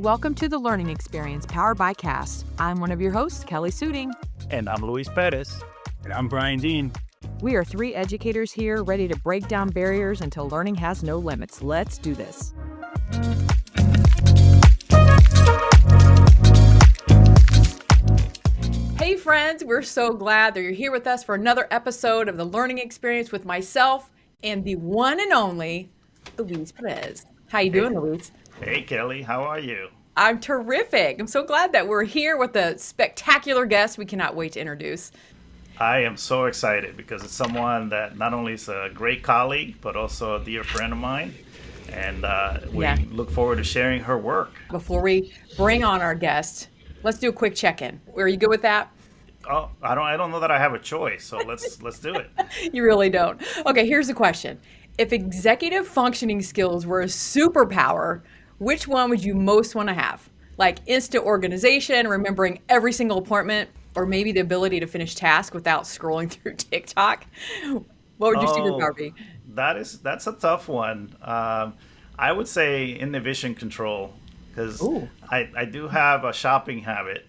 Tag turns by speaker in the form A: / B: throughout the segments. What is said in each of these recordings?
A: welcome to the Learning Experience powered by CAST. I'm one of your hosts, Kelly Suding.
B: And I'm Luis Perez.
C: And I'm Brian Dean.
A: We are three educators here ready to break down barriers until learning has no limits. Let's do this. Hey friends, we're so glad that you're here with us for another episode of the Learning Experience with myself and the one and only Luis Perez. How you doing, Luis?
B: Hey, Kelly. How are you?
A: I'm terrific. I'm so glad that we're here with a spectacular guest we cannot wait to introduce.
B: I am so excited because it's someone that not only is a great colleague, but also a dear friend of mine. And we look forward to sharing her work.
A: Before we bring on our guest, let's do a quick check-in. Are you good with that?
B: Oh, I don't know that I have a choice, so let's do it.
A: You really don't. Okay, here's the question. If executive functioning skills were a superpower, which one would you most want to have? Like instant organization, remembering every single appointment, or maybe the ability to finish tasks without scrolling through TikTok? What would your superpower be?
B: That's a tough one. I would say inhibition control, because I do have a shopping habit,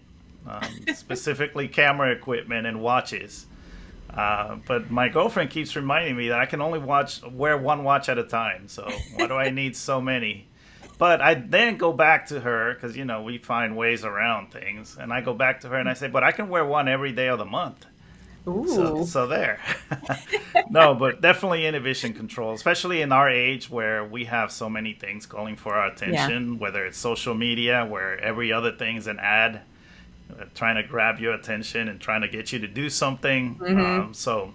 B: specifically camera equipment and watches. But my girlfriend keeps reminding me that I can only wear one watch at a time. So why do I need so many? But I then go back to her because, we find ways around things. And I go back to her and I say, but I can wear one every day of the month.
A: Ooh.
B: So there. No, but definitely inhibition control, especially in our age where we have so many things calling for our attention, whether it's social media, where every other thing is an ad. Trying to grab your attention and trying to get you to do something.
A: Mm-hmm.
B: So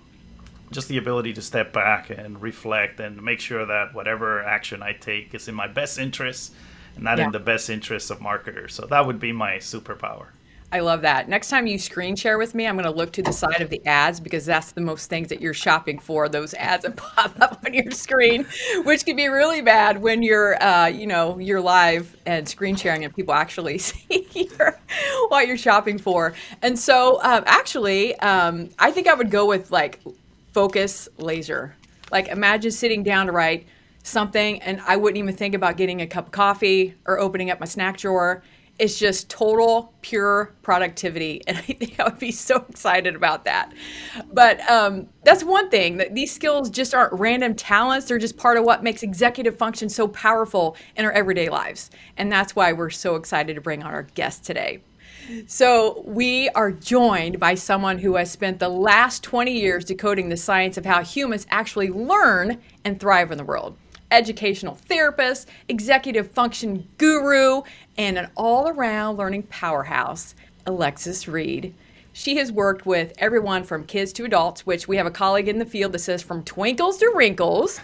B: just the ability to step back and reflect and make sure that whatever action I take is in my best interest and not in the best interest of marketers. So that would be my superpower.
A: I love that. Next time you screen share with me, I'm going to look to the side of the ads because that's the most things that you're shopping for, those ads that pop up on your screen, which can be really bad when you're, you're live and screen sharing and people actually see what you're shopping for. And so I think I would go with like focus laser. Like imagine sitting down to write something and I wouldn't even think about getting a cup of coffee or opening up my snack drawer. It's just total, pure productivity. And I think I would be so excited about that. But that's one thing, that these skills just aren't random talents. They're just part of what makes executive function so powerful in our everyday lives. And that's why we're so excited to bring on our guest today. So we are joined by someone who has spent the last 20 years decoding the science of how humans actually learn and thrive in the world. Educational therapist, executive function guru, and an all-around learning powerhouse, Alexis Reid. She has worked with everyone from kids to adults, which we have a colleague in the field that says from twinkles to wrinkles,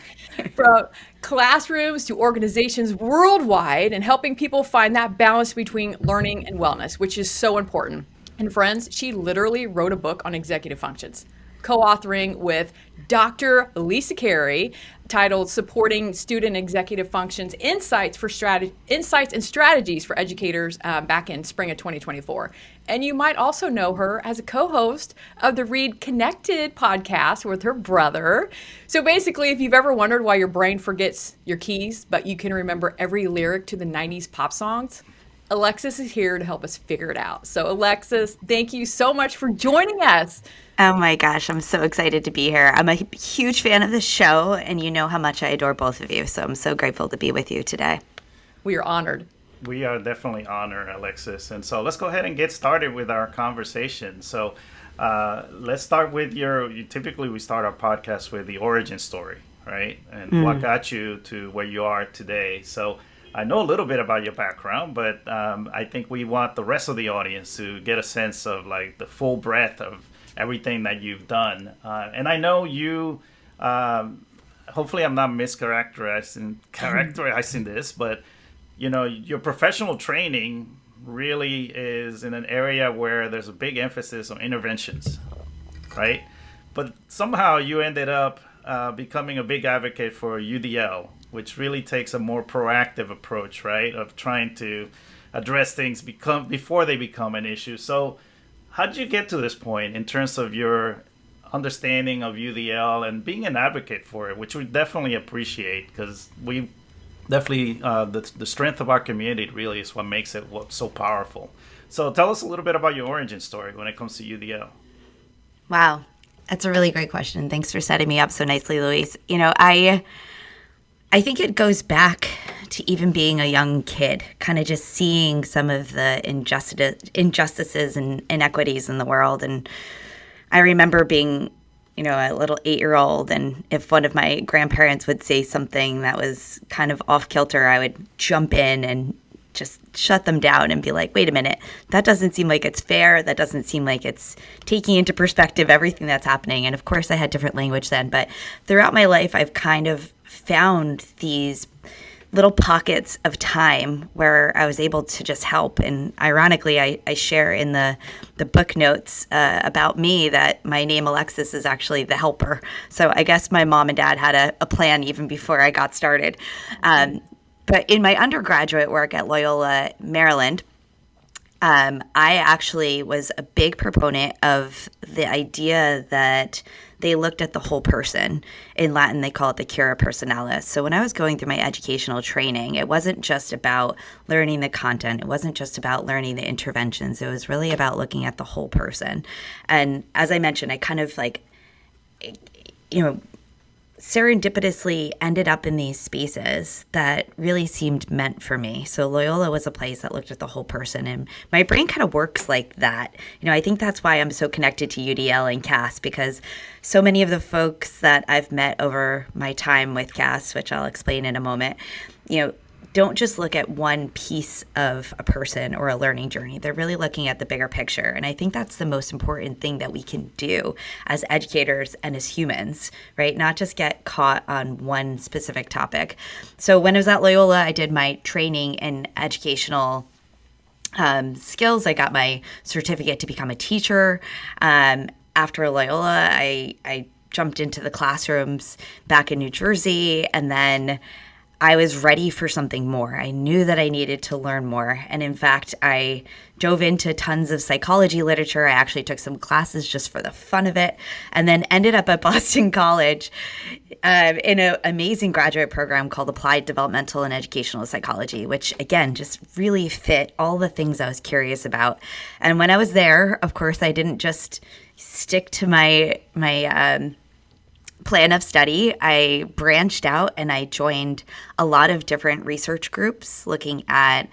A: from classrooms to organizations worldwide, and helping people find that balance between learning and wellness, which is so important. And friends, she literally wrote a book on executive functions, co-authoring with Dr. Lisa Carey, titled Supporting Student Executive Functions, Insights and Strategies for Educators back in spring of 2024. And you might also know her as a co-host of the Reid Connected podcast with her brother. So basically, if you've ever wondered why your brain forgets your keys, but you can remember every lyric to the 90s pop songs, Alexis is here to help us figure it out. So Alexis, thank you so much for joining us.
D: Oh my gosh, I'm so excited to be here. I'm a huge fan of the show, and you know how much I adore both of you, so I'm so grateful to be with you today.
A: We are honored.
B: We are definitely honored, Alexis. And so let's go ahead and get started with our conversation. So let's start with typically we start our podcast with the origin story, right? And what got you to where you are today. So I know a little bit about your background, but I think we want the rest of the audience to get a sense of like the full breadth of everything that you've done. And I know you, hopefully I'm not mischaracterizing this, but your professional training really is in an area where there's a big emphasis on interventions, right? But somehow you ended up becoming a big advocate for UDL, which really takes a more proactive approach, right? Of trying to address things before they become an issue. So how did you get to this point in terms of your understanding of UDL and being an advocate for it, which we definitely appreciate because we definitely the strength of our community really is what makes it so powerful. So tell us a little bit about your origin story when it comes to UDL.
D: Wow. That's a really great question. Thanks for setting me up so nicely, Luis. I think it goes back to even being a young kid, kind of just seeing some of the injustices and inequities in the world. And I remember being, a little 8-year-old, and if one of my grandparents would say something that was kind of off kilter, I would jump in and just shut them down and be like, wait a minute, that doesn't seem like it's fair. That doesn't seem like it's taking into perspective everything that's happening. And of course, I had different language then. But throughout my life, I've kind of found these little pockets of time where I was able to just help. And ironically, I share in the book notes about me that my name Alexis is actually the helper. So I guess my mom and dad had a plan even before I got started. But in my undergraduate work at Loyola, Maryland, I actually was a big proponent of the idea that they looked at the whole person. In Latin, they call it the cura personalis. So when I was going through my educational training, it wasn't just about learning the content. It wasn't just about learning the interventions. It was really about looking at the whole person. And as I mentioned, I kind of serendipitously ended up in these spaces that really seemed meant for me. So Loyola was a place that looked at the whole person, and my brain kind of works like that. I think that's why I'm so connected to UDL and CAS, because so many of the folks that I've met over my time with CAS, which I'll explain in a moment, don't just look at one piece of a person or a learning journey. They're really looking at the bigger picture. And I think that's the most important thing that we can do as educators and as humans, right? Not just get caught on one specific topic. So when I was at Loyola, I did my training in educational skills. I got my certificate to become a teacher. After Loyola, I jumped into the classrooms back in New Jersey, and then I was ready for something more. I knew that I needed to learn more. And in fact, I dove into tons of psychology literature. I actually took some classes just for the fun of it, and then ended up at Boston College in an amazing graduate program called Applied Developmental and Educational Psychology, which again, just really fit all the things I was curious about. And when I was there, of course, I didn't just stick to my plan of study. I branched out and I joined a lot of different research groups looking at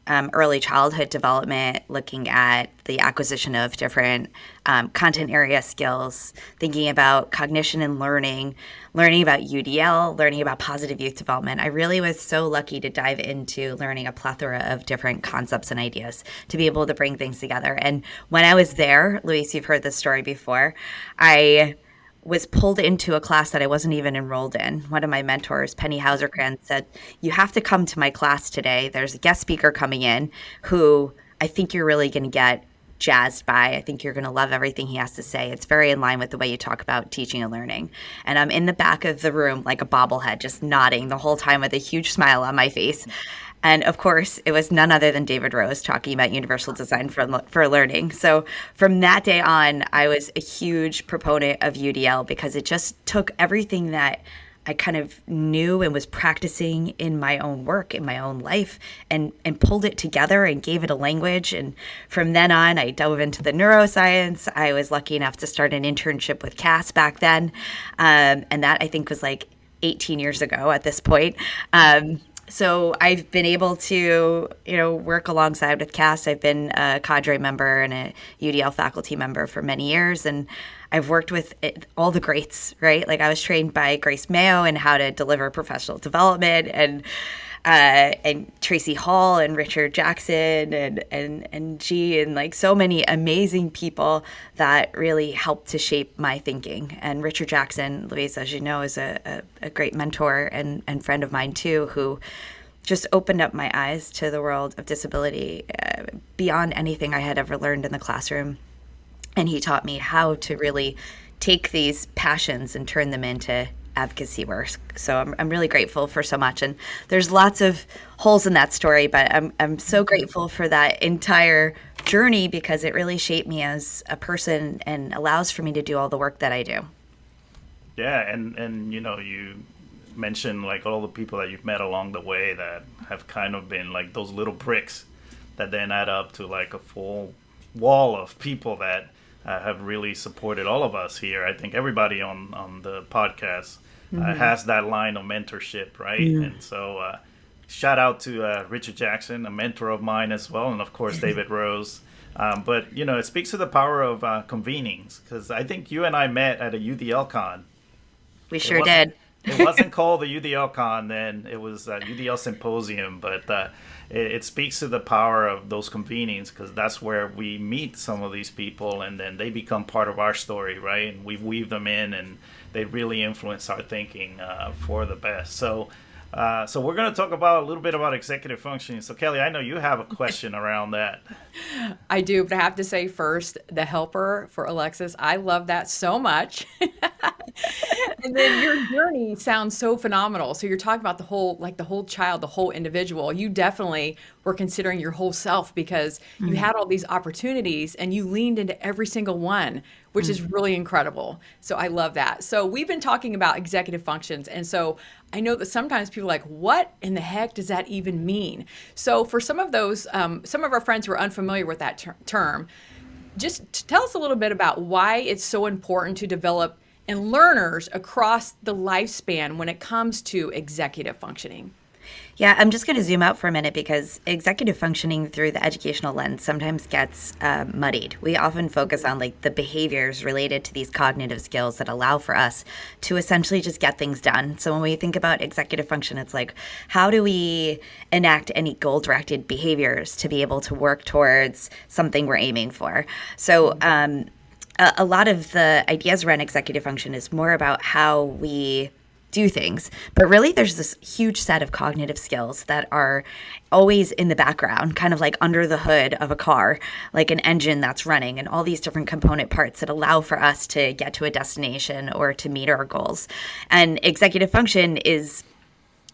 D: early childhood development, looking at the acquisition of different content area skills, thinking about cognition and learning about UDL, learning about positive youth development. I really was so lucky to dive into learning a plethora of different concepts and ideas to be able to bring things together. And when I was there, Luis, you've heard this story before, I was pulled into a class that I wasn't even enrolled in. One of my mentors, Penny Hauserkrantz, said, you have to come to my class today. There's a guest speaker coming in who I think you're really going to get jazzed by. I think you're going to love everything he has to say. It's very in line with the way you talk about teaching and learning. And I'm in the back of the room like a bobblehead, just nodding the whole time with a huge smile on my face. And of course, it was none other than David Rose talking about universal design for learning. So from that day on, I was a huge proponent of UDL because it just took everything that I kind of knew and was practicing in my own work, in my own life, and pulled it together and gave it a language. And from then on, I dove into the neuroscience. I was lucky enough to start an internship with CAS back then. And that, I think, was like 18 years ago at this point. So I've been able to, work alongside with CAS. I've been a cadre member and a UDL faculty member for many years, and I've worked with all the greats, right? Like I was trained by Grace Mayo in how to deliver professional development, and Tracy Hall and Richard Jackson and G, and like so many amazing people that really helped to shape my thinking. And Richard Jackson, Louise, as you know, is a great mentor and friend of mine too, who just opened up my eyes to the world of disability beyond anything I had ever learned in the classroom. And he taught me how to really take these passions and turn them into advocacy work. So I'm really grateful for so much. And there's lots of holes in that story, but I'm so grateful for that entire journey because it really shaped me as a person and allows for me to do all the work that I do.
B: Yeah, and you mention like all the people that you've met along the way that have kind of been like those little bricks that then add up to like a full wall of people that have really supported all of us here. I think everybody on the podcast has that line of mentorship, right? And so shout out to Richard Jackson, a mentor of mine as well, and of course David Rose. But it speaks to the power of convenings, because I think you and I met at a UDL con.
D: We sure did.
B: It wasn't called the UDL con then; it was UDL Symposium. But it speaks to the power of those convenings, because that's where we meet some of these people, and then they become part of our story, right? And we weave them in, and they really influence our thinking for the best. So we're going to talk about a little bit about executive functioning. So Kelly, I know you have a question around that.
A: I do, but I have to say first, the helper for Alexis, I love that so much. And then your journey sounds so phenomenal. So you're talking about the whole child, the whole individual. You definitely were considering your whole self, because you had all these opportunities and you leaned into every single one, which is really incredible. So I love that. So we've been talking about executive functions. And so I know that sometimes people are like, what in the heck does that even mean? So for some of those, some of our friends who are unfamiliar with that term, just tell us a little bit about why it's so important to develop in learners across the lifespan when it comes to executive functioning.
D: Yeah, I'm just going to zoom out for a minute, because executive functioning through the educational lens sometimes gets muddied. We often focus on like the behaviors related to these cognitive skills that allow for us to essentially just get things done. So when we think about executive function, it's like, how do we enact any goal-directed behaviors to be able to work towards something we're aiming for? So a lot of the ideas around executive function is more about how we do things, but really there's this huge set of cognitive skills that are always in the background, kind of like under the hood of a car, like an engine that's running, and all these different component parts that allow for us to get to a destination or to meet our goals. And executive function is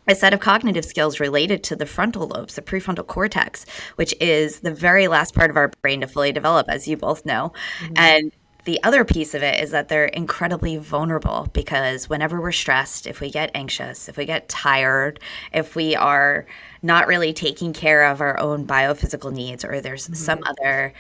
D: a set of cognitive skills related to the frontal lobes, the prefrontal cortex, which is the very last part of our brain to fully develop, as you both know. And the other piece of it is that they're incredibly vulnerable, because whenever we're stressed, if we get anxious, if we get tired, if we are not really taking care of our own biophysical needs, or there's some other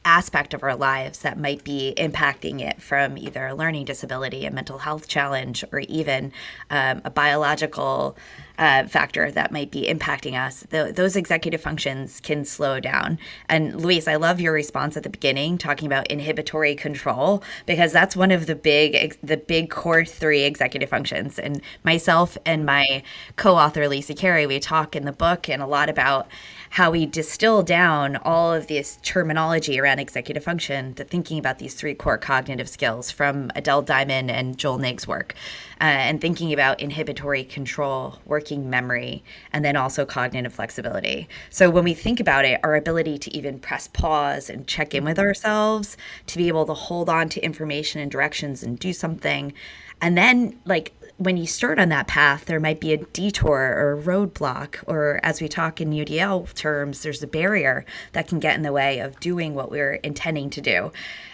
D: aspect of our lives that might be impacting it, from either a learning disability, a mental health challenge, or even a biological factor that might be impacting us, those executive functions can slow down. And Luis, I love your response at the beginning, talking about inhibitory control, because that's one of the big core 3 executive functions. And myself and my co-author, Lisa Carey, we talk in the book and a lot about how we distill down all of this terminology around executive function to thinking about these 3 core cognitive skills from Adele Diamond and Joel Nigg's work, and thinking about inhibitory control, working memory, and then also cognitive flexibility. So when we think about it, our ability to even press pause and check in with ourselves, to be able to hold on to information and directions and do something, and then like when you start on that path, there might be a detour or a roadblock, or as we talk in UDL terms, there's a barrier that can get in the way of doing what we're intending to do.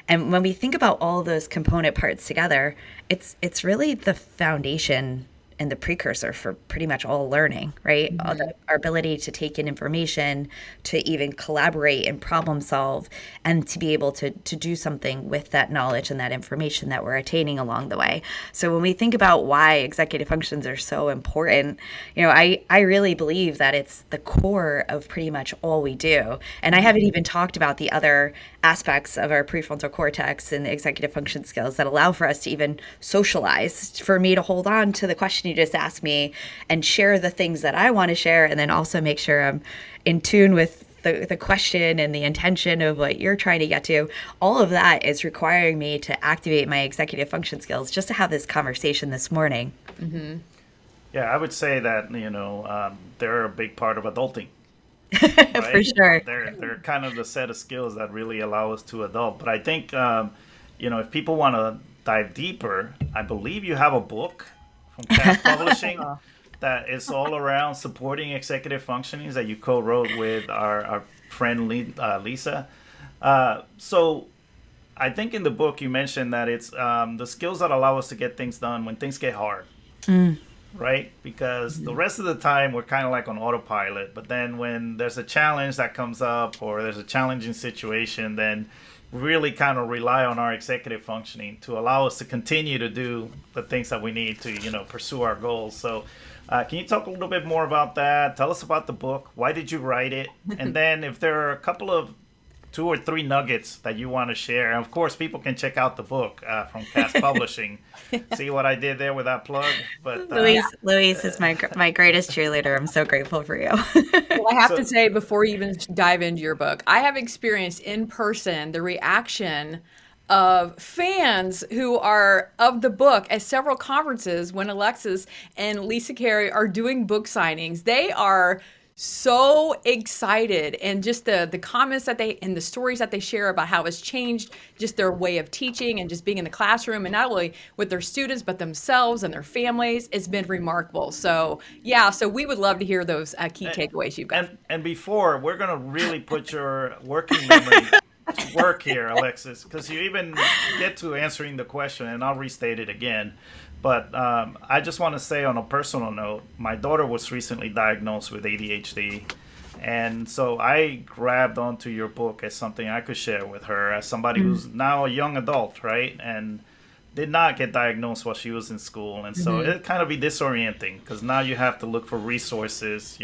D: And when we think about all those component parts together, it's really the foundation and the precursor for pretty much all learning, right? Our ability to take in information, to even collaborate and problem solve, and to be able to do something with that knowledge and that information that we're attaining along the way. So when we think about why executive functions are so important, I really believe that it's the core of pretty much all we do. And I haven't even talked about the other aspects of our prefrontal cortex and the executive function skills that allow for us to even socialize, for me to hold on to the question you just asked me and share the things that I want to share, and then also make sure I'm in tune with the question and the intention of what you're trying to get to. All of that is requiring me to activate my executive function skills just to have this conversation this morning.
B: Yeah, I would say that they're a big part of adulting. Right?
D: For sure.
B: They're kind of the set of skills that really allow us to adult. But I think if people want to dive deeper, I believe you have a book from Cat Publishing that is all around supporting executive functionings that you co-wrote with our friend Lisa. So I think in the book you mentioned that it's the skills that allow us to get things done when things get hard. right? Because the rest of the time we're kind of like on autopilot. But then when there's a challenge that comes up or there's a challenging situation, then really kind of rely on our executive functioning to allow us to continue to do the things that we need to, pursue our goals. So can you talk a little bit more about that? Tell us about the book. Why did you write it? And then if there are a couple of 2 or 3 nuggets that you want to share. And of course, people can check out the book from Cast Publishing. See what I did there with that plug? But
D: Louise is my greatest cheerleader. I'm so grateful for you.
A: Well, I have to say, before you even dive into your book, I have experienced in person the reaction of fans who are of the book at several conferences when Alexis and Lisa Carey are doing book signings. They are so excited, and just the comments that they and the stories that they share about how it's changed just their way of teaching and just being in the classroom, and not only with their students but themselves and their families. It's been remarkable. So yeah, so we would love to hear those key takeaways you've got.
B: And before, we're going to really put your working memory to work here, Alexis, because you even get to answering the question, and I'll restate it again. But I just want to say, on a personal note, my daughter was recently diagnosed with ADHD. And so I grabbed onto your book as something I could share with her as somebody who's now a young adult, right? And did not get diagnosed while she was in school. And so it kind of be disorienting because now you have to look for resources,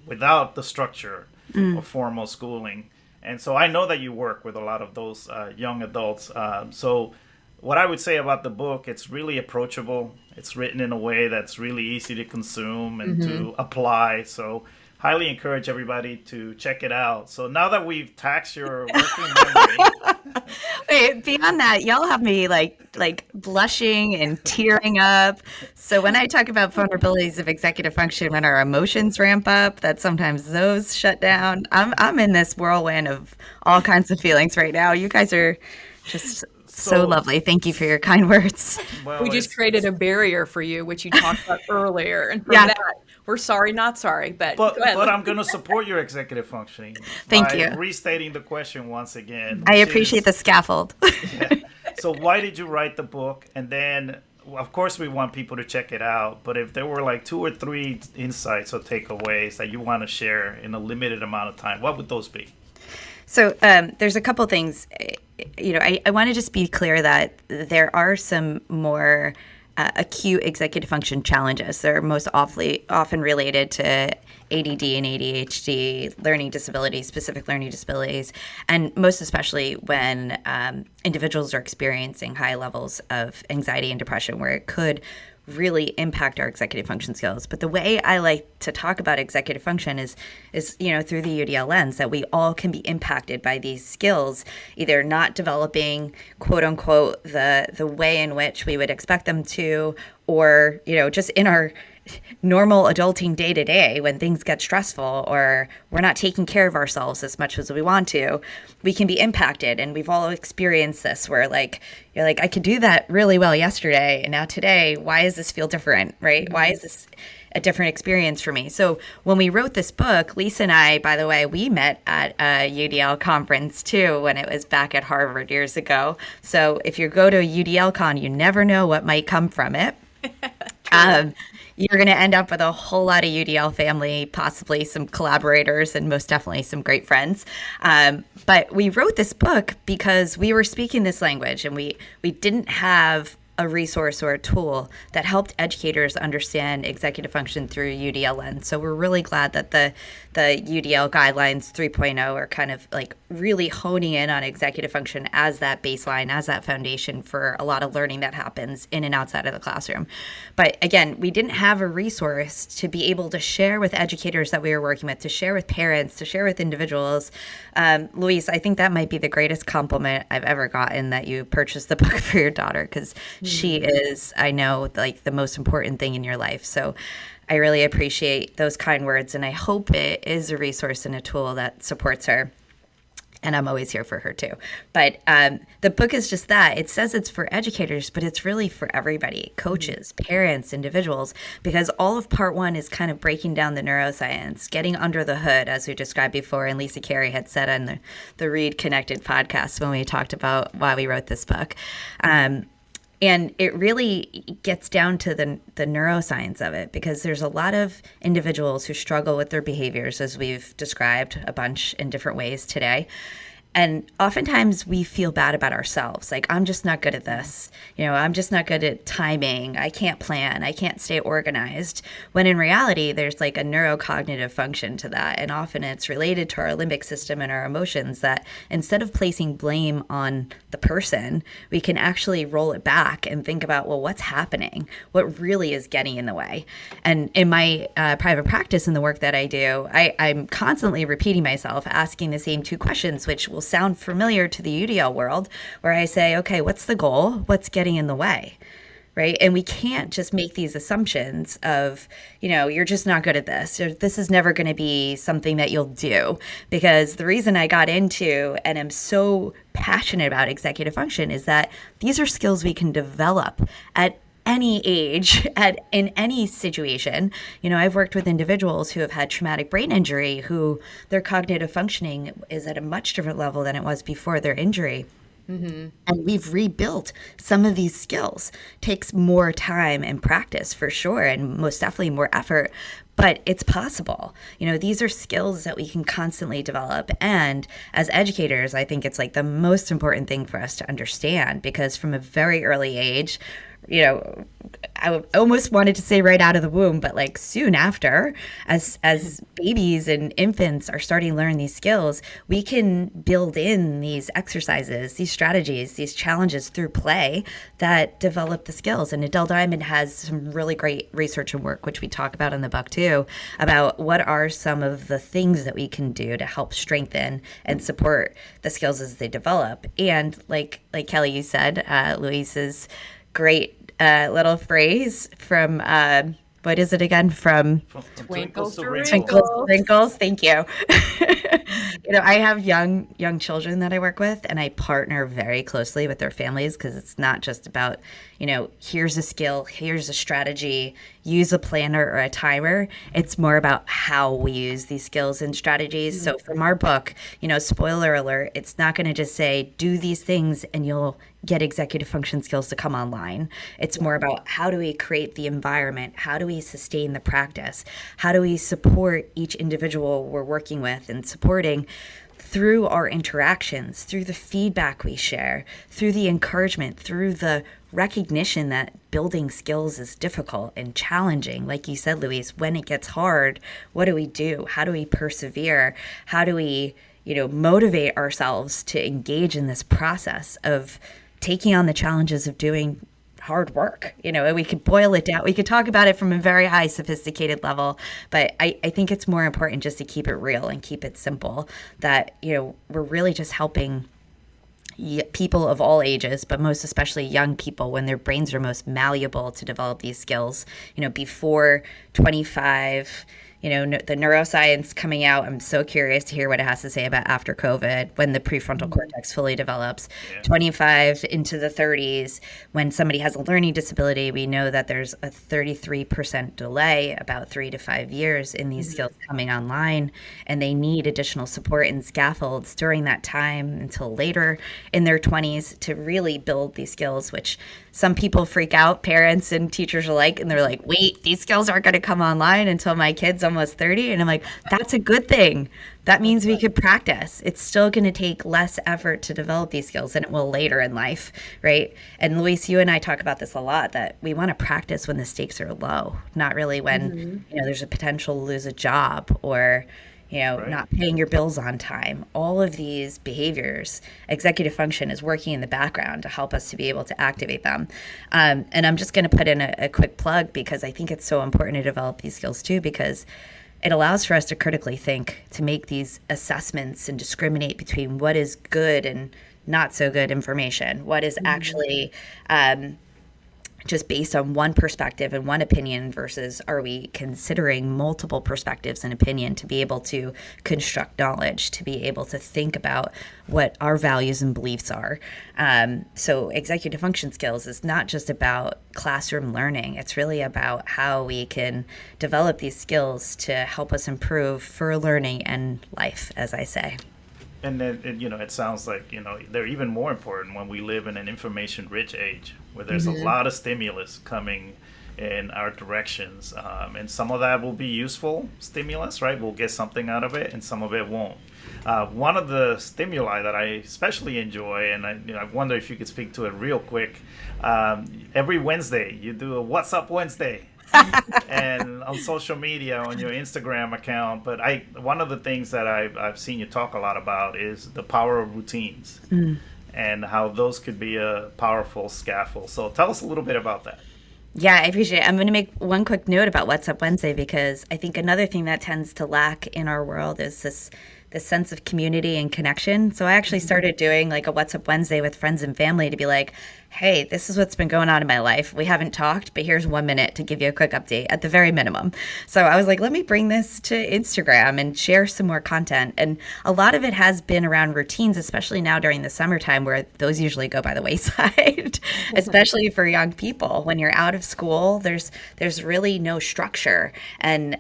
B: without the structure of formal schooling. And so I know that you work with a lot of those young adults. So what I would say about the book, it's really approachable. It's written in a way that's really easy to consume and to apply. So highly encourage everybody to check it out. So now that we've taxed your working memory.
D: Wait, beyond that, y'all have me like blushing and tearing up. So when I talk about vulnerabilities of executive function, when our emotions ramp up, that sometimes those shut down. I'm in this whirlwind of all kinds of feelings right now. You guys are just so lovely. Thank you for your kind words.
B: Well,
A: We just created a barrier for you, which you talked about earlier. And for that, we're sorry, not sorry. But go ahead.
B: But I'm going to support your executive functioning.
D: Thank
B: by
D: you.
B: Restating the question once again.
D: I appreciate the scaffold.
B: Yeah. So why did you write the book? And then, of course, we want people to check it out. But if there were like 2 or 3 insights or takeaways that you want to share in a limited amount of time, what would those be?
D: So there's a couple things. I want to just be clear that there are some more acute executive function challenges. They're most often related to ADD and ADHD, learning disabilities, specific learning disabilities, and most especially when individuals are experiencing high levels of anxiety and depression, where it could really impact our executive function skills. But the way I like to talk about executive function is through the UDL lens, that we all can be impacted by these skills, either not developing, quote unquote, the way in which we would expect them to, or, just in our normal adulting day to day, when things get stressful or we're not taking care of ourselves as much as we want to, we can be impacted. And we've all experienced this where you're like, I could do that really well yesterday, and now today, why does this feel different, right? Mm-hmm. Why is this a different experience for me? So when we wrote this book, Lisa and I, by the way, we met at a UDL conference too, when it was back at Harvard years ago. So if you go to a UDL con, you never know what might come from it. You're going to end up with a whole lot of UDL family, possibly some collaborators, and most definitely some great friends. But we wrote this book because we were speaking this language, and we didn't have a resource or a tool that helped educators understand executive function through UDL lens. So we're really glad that the UDL guidelines 3.0 are kind of like really honing in on executive function as that baseline, as that foundation for a lot of learning that happens in and outside of the classroom. But again, we didn't have a resource to be able to share with educators that we were working with, to share with parents, to share with individuals. Louise, I think that might be the greatest compliment I've ever gotten, that you purchased the book for your daughter, because she is, I know, like the most important thing in your life. So I really appreciate those kind words, and I hope it is a resource and a tool that supports her. And I'm always here for her too. But the book is just that. It says it's for educators, but it's really for everybody: coaches, parents, individuals, because all of part 1 is kind of breaking down the neuroscience, getting under the hood, as we described before, and Lisa Carey had said on the Reid Connected podcast when we talked about why we wrote this book. And it really gets down to the neuroscience of it, because there's a lot of individuals who struggle with their behaviors, as we've described a bunch in different ways today. And oftentimes we feel bad about ourselves. Like, I'm just not good at this. I'm just not good at timing. I can't plan. I can't stay organized. When in reality, there's like a neurocognitive function to that. And often it's related to our limbic system and our emotions, that instead of placing blame on the person, we can actually roll it back and think about, well, what's happening? What really is getting in the way? And in my private practice and the work that I do, I'm constantly repeating myself, asking the same two questions, which will sound familiar to the UDL world, where I say, okay, what's the goal? What's getting in the way? Right? And we can't just make these assumptions of, you're just not good at this, or this is never going to be something that you'll do. Because the reason I got into and am so passionate about executive function is that these are skills we can develop at any age, in any situation. I've worked with individuals who have had traumatic brain injury, who their cognitive functioning is at a much different level than it was before their injury. Mm-hmm. And we've rebuilt some of these skills. Takes more time and practice for sure, and most definitely more effort, but it's possible. These are skills that we can constantly develop. And as educators, I think it's like the most important thing for us to understand, because from a very early age, I almost wanted to say right out of the womb, but like soon after, as babies and infants are starting to learn these skills, we can build in these exercises, these strategies, these challenges through play that develop the skills. And Adele Diamond has some really great research and work, which we talk about in the book too, about what are some of the things that we can do to help strengthen and support the skills as they develop. And like Kelly, you said, Luis's great little phrase from what is it again? From
A: Twinkles to
D: Wrinkles. Thank you. I have young children that I work with, and I partner very closely with their families, because it's not just about, here's a skill, here's a strategy, use a planner or a timer. It's more about how we use these skills and strategies. Mm-hmm. So from our book, spoiler alert, it's not going to just say, do these things and you'll get executive function skills to come online. It's more about, how do we create the environment? How do we sustain the practice? How do we support each individual we're working with and supporting through our interactions, through the feedback we share, through the encouragement, through the recognition that building skills is difficult and challenging. Like you said, Luis, when it gets hard, what do we do? How do we persevere? How do we, motivate ourselves to engage in this process of taking on the challenges of doing hard work? We could boil it down. We could talk about it from a very high sophisticated level, but I think it's more important just to keep it real and keep it simple, that, we're really just helping people of all ages, but most especially young people, when their brains are most malleable to develop these skills, before 25. The neuroscience coming out, I'm so curious to hear what it has to say about after COVID, when the prefrontal cortex fully develops. Yeah. 25 into the 30s, when somebody has a learning disability, we know that there's a 33% delay, about 3 to 5 years in these skills coming online, and they need additional support and scaffolds during that time until later in their 20s to really build these skills, which some people freak out, parents and teachers alike, and they're like, wait, these skills aren't going to come online until my kid's almost 30. And I'm like, that's a good thing. That means we could practice. It's still going to take less effort to develop these skills than it will later in life, right? And Luis, you and I talk about this a lot, that we want to practice when the stakes are low, not really when there's a potential to lose a job, or right, not paying your bills on time. All of these behaviors, executive function is working in the background to help us to be able to activate them. And I'm just going to put in a quick plug, because I think it's so important to develop these skills too, because it allows for us to critically think, to make these assessments and discriminate between what is good and not so good information, what is actually just based on one perspective and one opinion, versus are we considering multiple perspectives and opinion to be able to construct knowledge, to be able to think about what our values and beliefs are. So executive function skills is not just about classroom learning. It's really about how we can develop these skills to help us improve for learning and life, as I say.
B: And then, it sounds like, they're even more important when we live in an information-rich age where there's a
A: Mm-hmm.
B: lot of stimulus coming in our directions. And some of that will be useful stimulus, right? We'll get something out of it, and some of it won't. One of the stimuli that I especially enjoy, and I wonder if you could speak to it real quick. Every Wednesday, you do a What's Up Wednesday, and on social media, on your Instagram account. But one of the things that I've seen you talk a lot about is the power of routines and how those could be a powerful scaffold. So tell us a little bit about that.
D: Yeah, I appreciate it. I'm going to make one quick note about What's Up Wednesday because I think another thing that tends to lack in our world is this sense of community and connection. So I actually started doing like a What's Up Wednesday with friends and family to be like, hey, this is what's been going on in my life. We haven't talked, but here's 1 minute to give you a quick update at the very minimum. So I was like, let me bring this to Instagram and share some more content. And a lot of it has been around routines, especially now during the summertime where those usually go by the wayside, especially for young people. When you're out of school, there's really no structure. And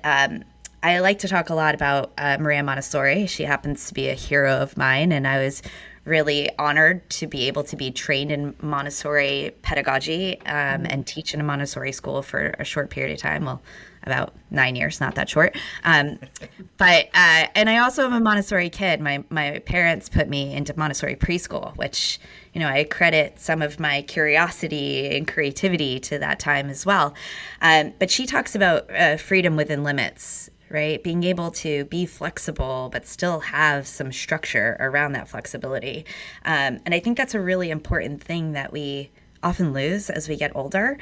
D: I like to talk a lot about Maria Montessori. She happens to be a hero of mine, and I was really honored to be able to be trained in Montessori pedagogy and teach in a Montessori school for a short period of time. Well, about 9 years, not that short. But and I also am a Montessori kid. My parents put me into Montessori preschool, which I credit some of my curiosity and creativity to that time as well. But she talks about freedom within limits, right? Being able to be flexible, but still have some structure around that flexibility. And I think that's a really important thing that we often lose as we get older.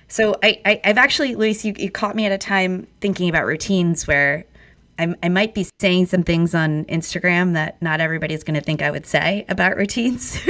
D: So I've actually, Luis, you caught me at a time thinking about routines where I might be saying some things on Instagram that not everybody's going to think I would say about routines.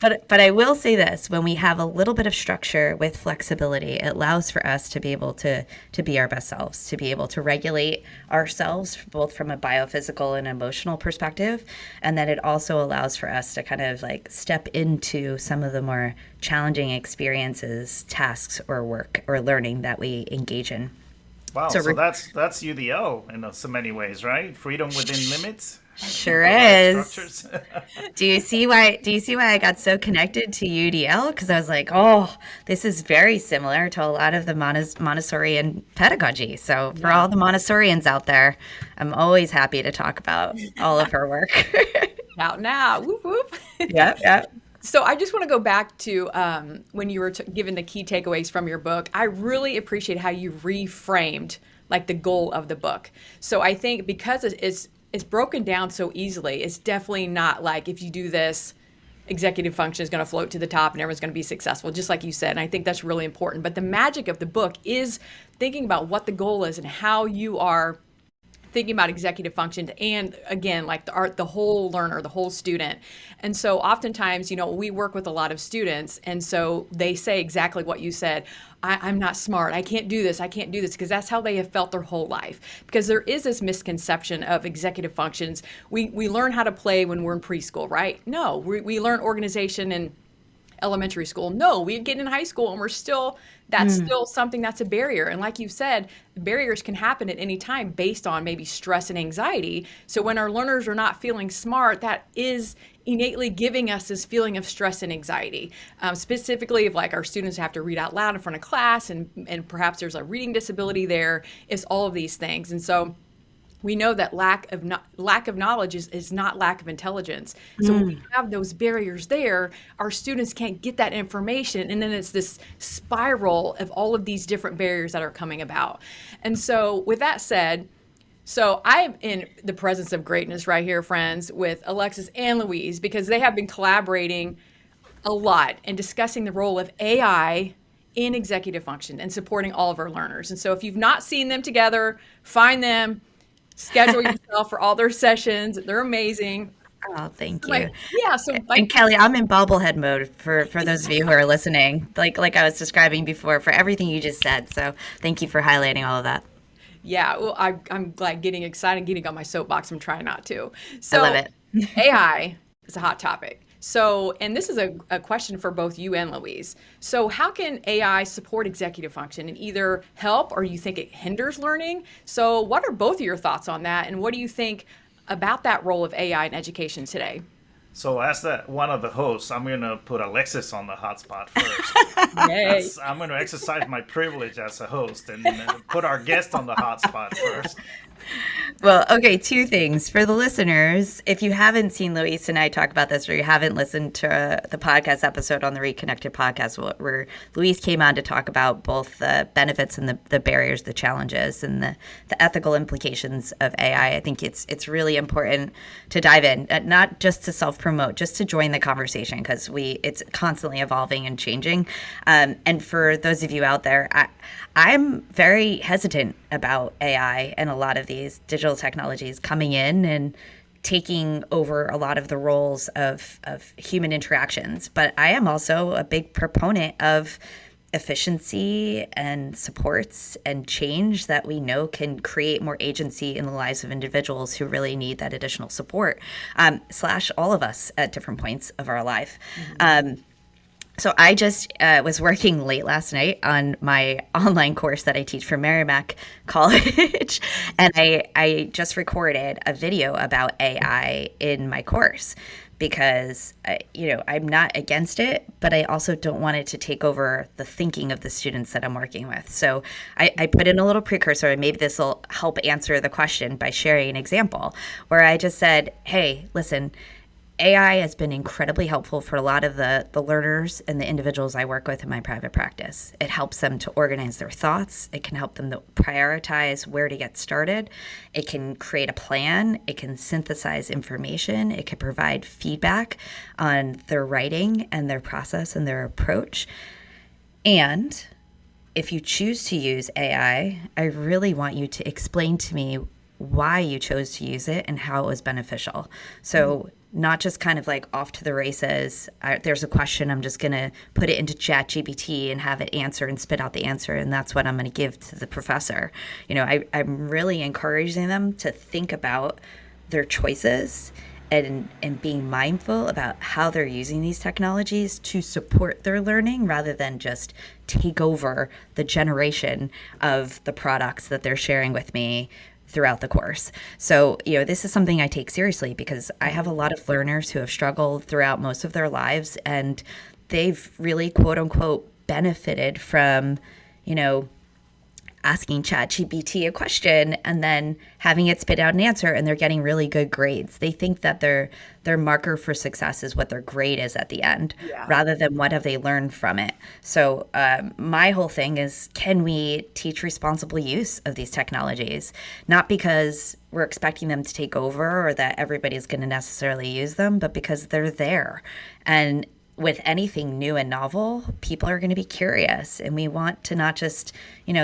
D: But I will say this, when we have a little bit of structure with flexibility, it allows for us to be able to be our best selves, to be able to regulate ourselves both from a biophysical and emotional perspective. And then it also allows for us to kind of like step into some of the more challenging experiences, tasks, or work or learning that we engage in.
B: Wow,
D: So
B: so that's UDL in so many ways, right? Freedom within limits,
D: sure
B: the right
D: is.
B: structures.
D: Do you see why I got so connected to UDL? Because I was like, oh, this is very similar to a lot of the Montessorian pedagogy. So for
A: Yeah.
D: all the Montessorians out there, I'm always happy to talk about all of her work.
A: Out now. Whoop, whoop.
D: Yeah, yeah.
A: So I just want to go back to when you were given the key takeaways from your book. I really appreciate how you reframed like the goal of the book. So I think because it's broken down so easily, it's definitely not like if you do this, executive function is going to float to the top and everyone's going to be successful, just like you said. And I think that's really important. But the magic of the book is thinking about what the goal is and how you are thinking about executive function and again like the whole learner, the whole student. And so oftentimes we work with a lot of students, and so they say exactly what you said. I'm not smart, I can't do this, because that's how they have felt their whole life, because there is this misconception of executive functions. We learn how to play when we're in preschool, right? No, we learn organization and elementary school. No, we get in high school and that's still something that's a barrier. And like you said, barriers can happen at any time based on maybe stress and anxiety. So when our learners are not feeling smart, that is innately giving us this feeling of stress and anxiety. Specifically, if like our students have to read out loud in front of class and perhaps there's a reading disability there, it's all of these things. And so we know that lack of knowledge is not lack of intelligence. So when we have those barriers there, our students can't get that information, and then it's this spiral of all of these different barriers that are coming about. And so with that said, so I'm in the presence of greatness right here, friends, with Alexis and Louise, because they have been collaborating a lot and discussing the role of AI in executive function and supporting all of our learners. And so if you've not seen them together, find them, schedule yourself for all their sessions. They're amazing.
D: Oh, thank you.
A: Like, yeah, so
D: And
A: like,
D: Kelly, I'm in bobblehead mode for those of you who are listening, like I was describing before, for everything you just said. So thank you for highlighting all of that.
A: yeah, well, I'm like getting excited, getting on my soapbox. I'm trying not to.
D: I love
A: So
D: it.
A: AI is a hot topic. So, and this is a question for both you and Louise. So, how can AI support executive function and either help or you think it hinders learning? So, what are both of your thoughts on that? And what do you think about that role of AI in education today?
B: So as one of the hosts, I'm going to put Alexis on the hotspot first.
A: Yay.
B: I'm going to exercise my privilege as a host and put our guest on the hotspot first.
D: Well, okay, two things. For the listeners, if you haven't seen Luis and I talk about this, or you haven't listened to the podcast episode on the Reconnected podcast, where Luis came on to talk about both the benefits and the barriers, the challenges, and the ethical implications of AI, I think it's really important to dive in, not just to self-promote, just to join the conversation, because it's constantly evolving and changing. And for those of you out there, I'm very hesitant about AI and a lot of these digital technologies coming in and taking over a lot of the roles of human interactions. But I am also a big proponent of efficiency and supports and change that we know can create more agency in the lives of individuals who really need that additional support, / all of us at different points of our life. So I just was working late last night on my online course that I teach for Merrimack College, and I just recorded a video about AI in my course because, I'm not against it, but I also don't want it to take over the thinking of the students that I'm working with. So I put in a little precursor, and maybe this will help answer the question by sharing an example where I just said, hey, listen, AI has been incredibly helpful for a lot of the learners and the individuals I work with in my private practice. It helps them to organize their thoughts. It can help them to prioritize where to get started. It can create a plan. It can synthesize information. It can provide feedback on their writing and their process and their approach. And if you choose to use AI, I really want you to explain to me why you chose to use it and how it was beneficial. So not just kind of like off to the races. There's a question, I'm just going to put it into ChatGPT and have it answer and spit out the answer, and that's what I'm going to give to the professor. I'm really encouraging them to think about their choices and being mindful about how they're using these technologies to support their learning rather than just take over the generation of the products that they're sharing with me throughout the course. So, this is something I take seriously because I have a lot of learners who have struggled throughout most of their lives, and they've really, quote unquote, benefited from, asking ChatGPT a question and then having it spit out an answer, and they're getting really good grades. They think that their marker for success is what their grade is at the end, rather than what have they learned from it. So my whole thing is, can we teach responsible use of these technologies? Not because we're expecting them to take over or that everybody's going to necessarily use them, but because they're there. And with anything new and novel, people are going to be curious, and we want to not just,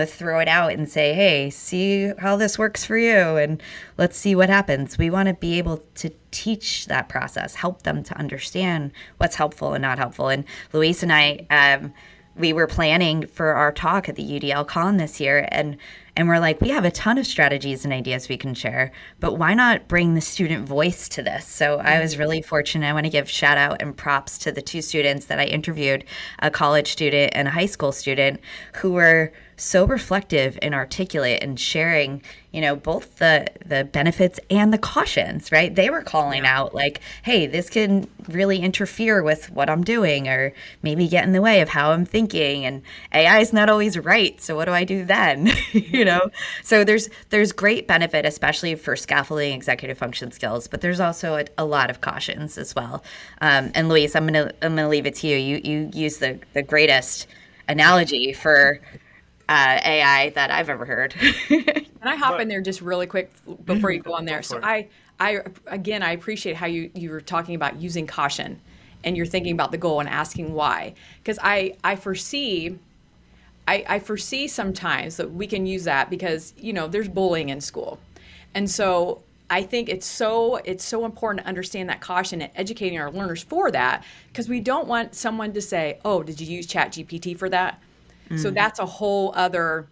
D: throw it out and say, hey, see how this works for you and let's see what happens. We want to be able to teach that process, help them to understand what's helpful and not helpful. And Luis and I, we were planning for our talk at the UDL Con this year, and we're like, we have a ton of strategies and ideas we can share, but why not bring the student voice to this? So I was really fortunate. I want to give shout out and props to the two students that I interviewed, a college student and a high school student, who were so reflective and articulate and sharing, both the benefits and the cautions, right? They were calling out like, hey, this can really interfere with what I'm doing or maybe get in the way of how I'm thinking. And AI is not always right. So what do I do then? So there's great benefit, especially for scaffolding executive function skills, but there's also a lot of cautions as well. And Luis, I'm gonna leave it to you. You use the greatest analogy for AI that I've ever heard.
A: Can I hop in there just really quick before you go on there? So I appreciate how you were talking about using caution, and you're thinking about the goal and asking why. Because I foresee sometimes that we can use that because there's bullying in school, and so I think it's so important to understand that caution and educating our learners for that, because we don't want someone to say, "Oh, did you use ChatGPT for that?" So that's a whole other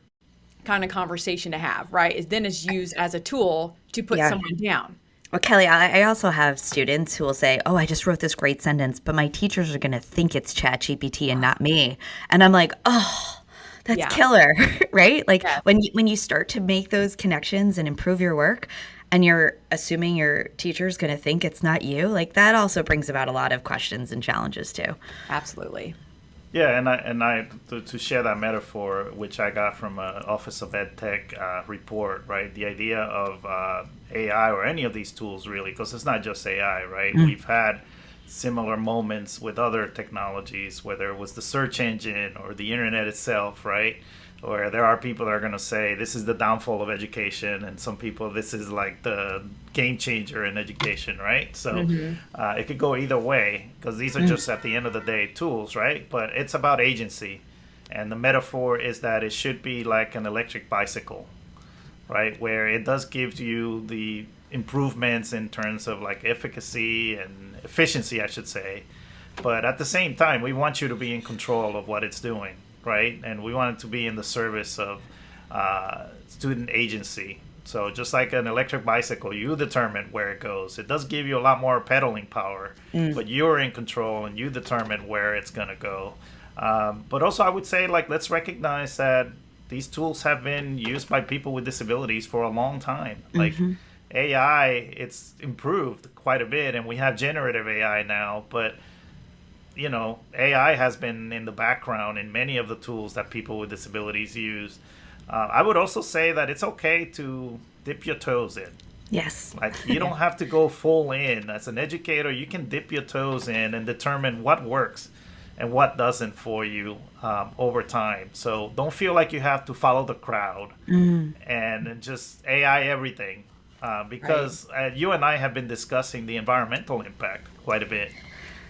A: kind of conversation to have, right? It's used as a tool to put someone down.
D: Well, Kelly, I also have students who will say, oh, I just wrote this great sentence, but my teachers are going to think it's ChatGPT and not me. And I'm like, oh, that's killer, right? Like when you start to make those connections and improve your work, and you're assuming your teacher's going to think it's not you, like that also brings about a lot of questions and challenges too.
A: Absolutely.
B: Yeah, and I to share that metaphor, which I got from an Office of Ed Tech report, right? The idea of AI or any of these tools, really, because it's not just AI, right? We've had similar moments with other technologies, whether it was the search engine or the internet itself, right? Where there are people that are going to say this is the downfall of education, and some people this is like the game changer in education, right? So it could go either way because these are just at the end of the day tools, right? But it's about agency, and the metaphor is that it should be like an electric bicycle, right? Where it does give you the improvements in terms of like efficacy and efficiency, I should say. But at the same time, we want you to be in control of what it's doing, right? And we want it to be in the service of student agency. So just like an electric bicycle, you determine where it goes. It does give you a lot more pedaling power, but you're in control and you determine where it's going to go. But also, I would say, like, let's recognize that these tools have been used by people with disabilities for a long time. Like AI, it's improved quite a bit, and we have generative AI now, but you know, AI has been in the background in many of the tools that people with disabilities use. I would also say that it's okay to dip your toes in.
D: Yes.
B: Like, you don't have to go full in. As an educator, you can dip your toes in and determine what works and what doesn't for you over time. So don't feel like you have to follow the crowd and just AI everything. Because you and I have been discussing the environmental impact quite a bit.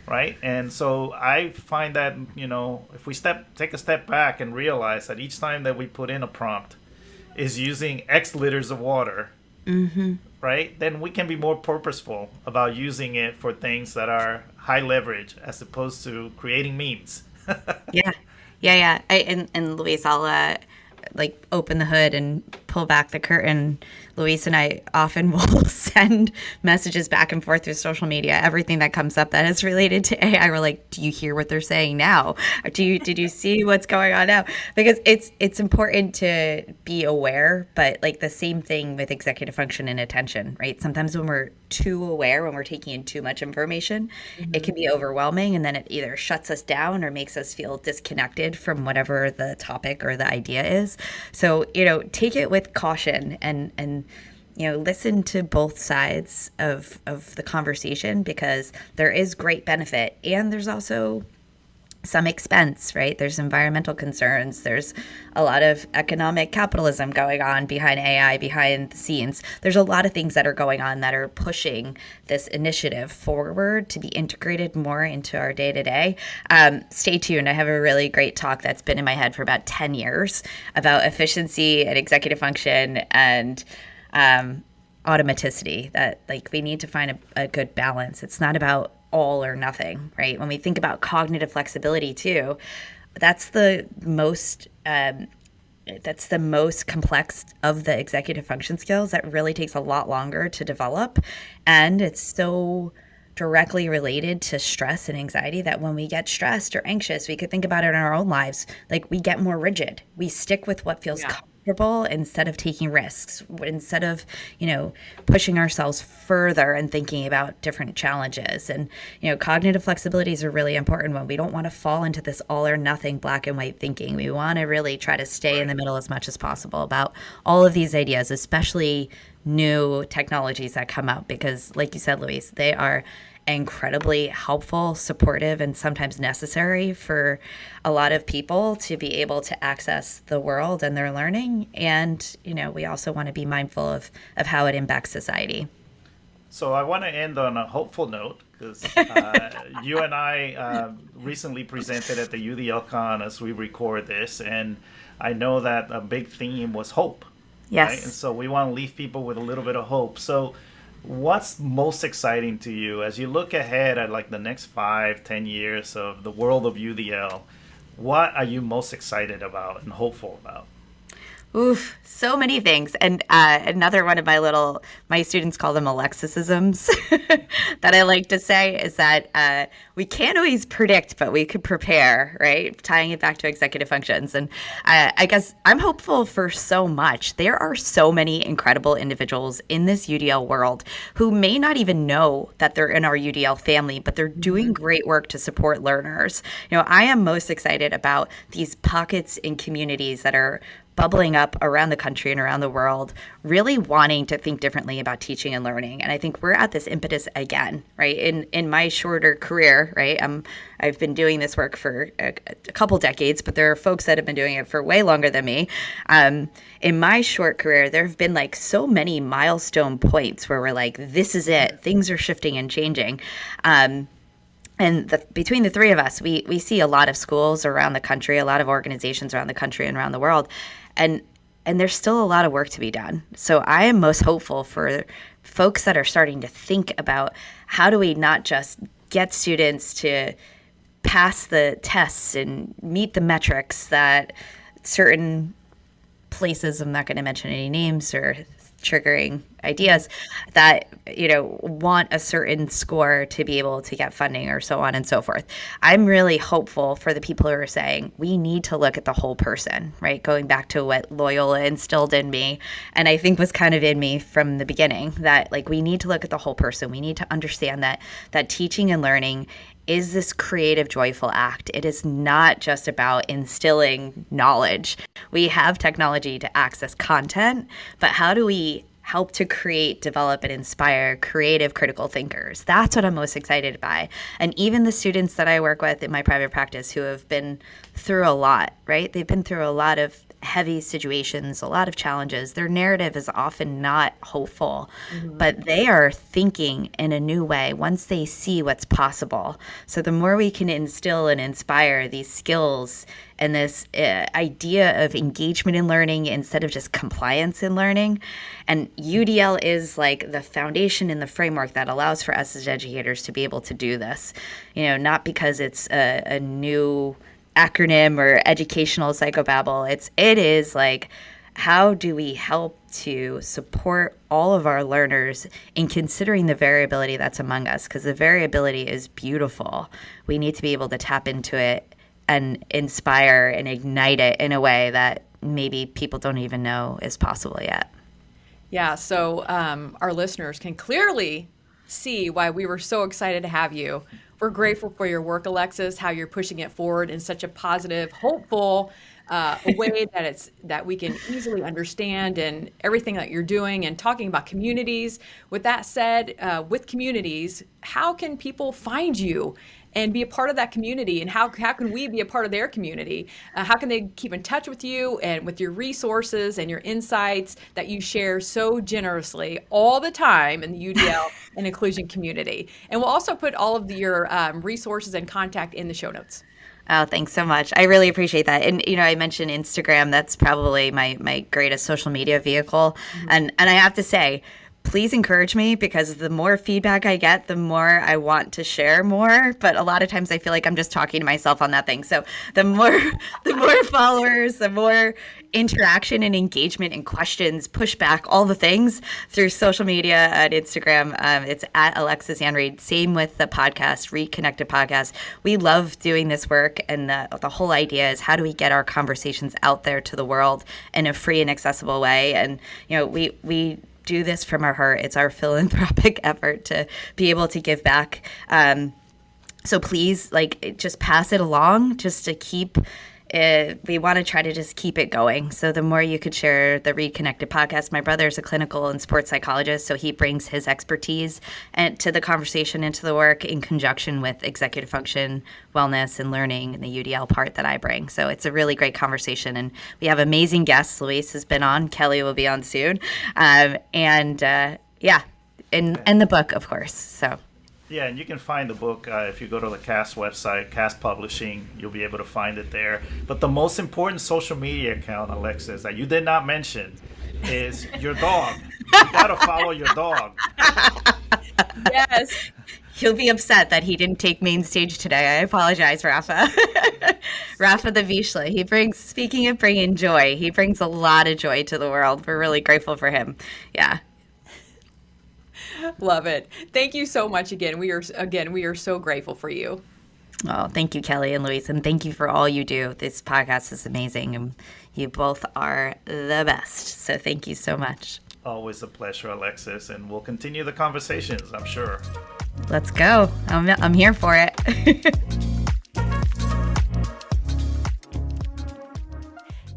B: Right. And so I find that, you know, if we take a step back and realize that each time that we put in a prompt is using X liters of water, right, then we can be more purposeful about using it for things that are high leverage as opposed to creating memes.
D: Yeah. And Luis, I'll like open the hood and pull back the curtain. Luis and I often will send messages back and forth through social media. Everything that comes up that is related to AI, we're like, "Do you hear what they're saying now? Did you see what's going on now?" Because it's important to be aware, but like the same thing with executive function and attention, right? Sometimes when we're too aware, when we're taking in too much information, it can be overwhelming, and then it either shuts us down or makes us feel disconnected from whatever the topic or the idea is. So, you know, take it with caution and you know, listen to both sides of the conversation, because there is great benefit and there's also some expense, right? There's environmental concerns. There's a lot of economic capitalism going on behind AI, behind the scenes. There's a lot of things that are going on that are pushing this initiative forward to be integrated more into our day to day. Stay tuned. I have a really great talk that's been in my head for about 10 years about efficiency and executive function and automaticity, that like we need to find a good balance. It's not about all or nothing, right? When we think about cognitive flexibility too, that's the most complex of the executive function skills that really takes a lot longer to develop, and it's so directly related to stress and anxiety that when we get stressed or anxious, we could think about it in our own lives, like we get more rigid. We stick with what feels comfortable instead of taking risks, instead of, you know, pushing ourselves further and thinking about different challenges. And, you know, cognitive flexibility is a really important one. We don't want to fall into this all or nothing black and white thinking. We want to really try to stay in the middle as much as possible about all of these ideas, especially new technologies that come out, because like you said, Luis, they are incredibly helpful, supportive, and sometimes necessary for a lot of people to be able to access the world and their learning. And, you know, we also want to be mindful of how it impacts society.
B: So I want to end on a hopeful note, because you and I recently presented at the UDL Con as we record this, and I know that a big theme was hope.
D: Yes.
B: Right? And so we want to leave people with a little bit of hope. So what's most exciting to you as you look ahead at like the next 5-10 years of the world of UDL? What are you most excited about and hopeful about?
D: Oof, so many things. And another one of my students call them Alexisisms that I like to say is that we can't always predict, but we could prepare, right? Tying it back to executive functions. And I guess I'm hopeful for so much. There are so many incredible individuals in this UDL world who may not even know that they're in our UDL family, but they're doing great work to support learners. I am most excited about these pockets in communities that are bubbling up around the country and around the world, really wanting to think differently about teaching and learning. And I think we're at this impetus again, right? In my shorter career, right? I've been doing this work for a couple decades, but there are folks that have been doing it for way longer than me. In my short career, there have been like so many milestone points where we're like, this is it. Things are shifting and changing. And between the three of us, we see a lot of schools around the country, a lot of organizations around the country and around the world. And there's still a lot of work to be done. So I am most hopeful for folks that are starting to think about how do we not just get students to pass the tests and meet the metrics that certain places, I'm not going to mention any names or triggering ideas, that want a certain score to be able to get funding or so on and so forth. I'm really hopeful for the people who are saying we need to look at the whole person, right? Going back to what Loyola instilled in me, and I think was kind of in me from the beginning, that like we need to look at the whole person. We need to understand that teaching and learning is this creative, joyful act. It is not just about instilling knowledge. We have technology to access content, but how do we help to create, develop, and inspire creative, critical thinkers? That's what I'm most excited by. And even the students that I work with in my private practice who have been through a lot, right? They've been through a lot of heavy situations, a lot of challenges. Their narrative is often not hopeful, but they are thinking in a new way once they see what's possible. So the more we can instill and inspire these skills and this idea of engagement in learning instead of just compliance in learning. And UDL is like the foundation and the framework that allows for us as educators to be able to do this, not because it's a new acronym or educational psychobabble. It is like, how do we help to support all of our learners in considering the variability that's among us? Because the variability is beautiful. We need to be able to tap into it and inspire and ignite it in a way that maybe people don't even know is possible yet.
A: Yeah, so our listeners can clearly see why we were so excited to have you. We're grateful for your work, Alexis, how you're pushing it forward in such a positive, hopeful way that we can easily understand, and everything that you're doing and talking about communities. With that said, with communities, how can people find you and be a part of that community? And how can we be a part of their community? How can they keep in touch with you and with your resources and your insights that you share so generously all the time in the UDL and inclusion community? And we'll also put all of your resources and contact in the show notes.
D: Oh, thanks so much. I really appreciate that. And, I mentioned Instagram. That's probably my greatest social media vehicle. And I have to say, please encourage me, because the more feedback I get, the more I want to share more. But a lot of times I feel like I'm just talking to myself on that thing. So the more followers, the more interaction and engagement and questions, pushback, all the things through social media and Instagram. It's at Alexis Reid. Same with the podcast, Reconnected Podcast. We love doing this work. And the whole idea is, how do we get our conversations out there to the world in a free and accessible way? And, we do this from our heart. It's our philanthropic effort to be able to give back. So please, just pass it along, just to keep we want to try to just keep it going. So the more you could share the Reconnected podcast. My brother is a clinical and sports psychologist, so he brings his expertise to the conversation, into the work, in conjunction with executive function, wellness, and learning, and the UDL part that I bring. So it's a really great conversation, and we have amazing guests. Luis has been on. Kelly will be on soon. And the book, of course. So.
B: Yeah, and you can find the book if you go to the CAST website, CAST Publishing. You'll be able to find it there. But the most important social media account, Alexis, that you did not mention is your dog. You got to follow your dog.
A: Yes.
D: He'll be upset that he didn't take main stage today. I apologize, Rafa. Rafa the Vishla. Speaking of bringing joy, he brings a lot of joy to the world. We're really grateful for him. Yeah.
A: Love it. Thank you so much again. We are so grateful for you.
D: Oh, thank you, Kelly and Luis, and thank you for all you do. This podcast is amazing, and you both are the best. So thank you so much.
B: Always a pleasure, Alexis, and we'll continue the conversations, I'm sure.
D: Let's go. I'm here for it.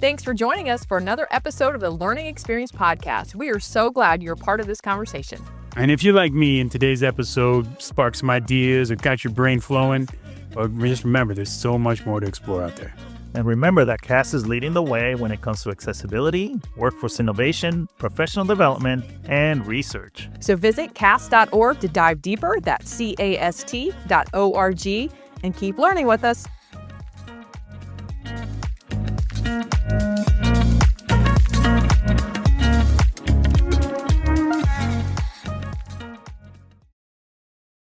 A: Thanks for joining us for another episode of the Learning Experience Podcast. We are so glad you're a part of this conversation.
C: And if you're like me and today's episode sparked some ideas or got your brain flowing, well, just remember there's so much more to explore out there.
B: And remember that CAST is leading the way when it comes to accessibility, workforce innovation, professional development, and research.
A: So visit cast.org to dive deeper. That's CAST.org, and keep learning with us.